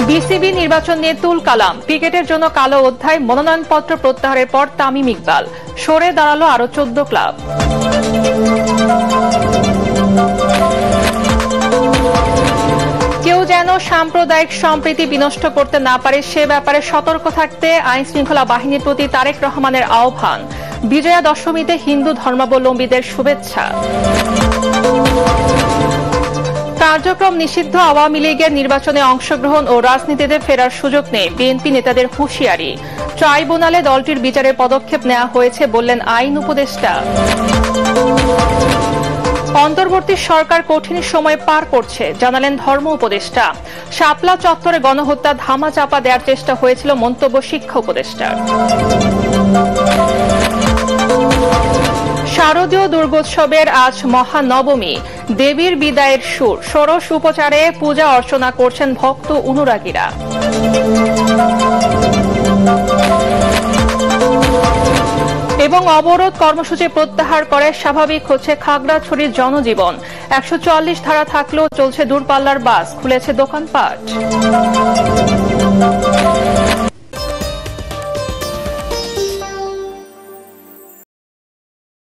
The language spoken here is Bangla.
বিসিবি নির্বাচন নিয়ে তুল কালাম, ক্রিকেটের জন্য কালো অধ্যায়, মনোনয়নপত্র প্রত্যাহারের পর তামিম ইকবাল, সরে দাঁড়ালো আরো 14 ক্লাব। কেউ যেন সাম্প্রদায়িক সম্প্রীতি বিনষ্ট করতে না পারে সে ব্যাপারে সতর্ক থাকতে আইন শৃঙ্খলা বাহিনীর প্রতি তারেক রহমানের আহ্বান। বিজয়া দশমীতে হিন্দু ধর্মাবলম্বীদের শুভেচ্ছা। কার্যক্রম নিষিদ্ধ, আওয়ামী লীগের নির্বাচনে অংশগ্রহণ ও রাজনীতিতে ফেরার সুযোগ নেই, বিএনপি নেতাদের হুঁশিয়ারি। ট্রাইব্যুনালে দলটির বিচারের পদক্ষেপ নেওয়া হয়েছে বললেন আইন উপদেষ্টা। অন্তর্বর্তী সরকার কঠিন সময় পার করছে জানালেন ধর্ম উপদেষ্টা। শাপলা চত্বরে গণহত্যা ধামাচাপা দেওয়ার চেষ্টা হয়েছিল, মন্তব্য শিক্ষা উপদেষ্টার। শারদীয় দুর্গোৎসবের আজ মহানবমী, দেবীর বিদায়ের সুর, ষোড়শ উপচারে পূজা অর্চনা করছেন ভক্ত অনুরাগীরা। এবং অবরোধ কর্মসূচি প্রত্যাহার করে স্বাভাবিক হচ্ছে খাগড়াছড়ির জনজীবন। 144 ধারা থাকলেও চলছে দূরপাল্লার বাস, খুলেছে দোকানপাট।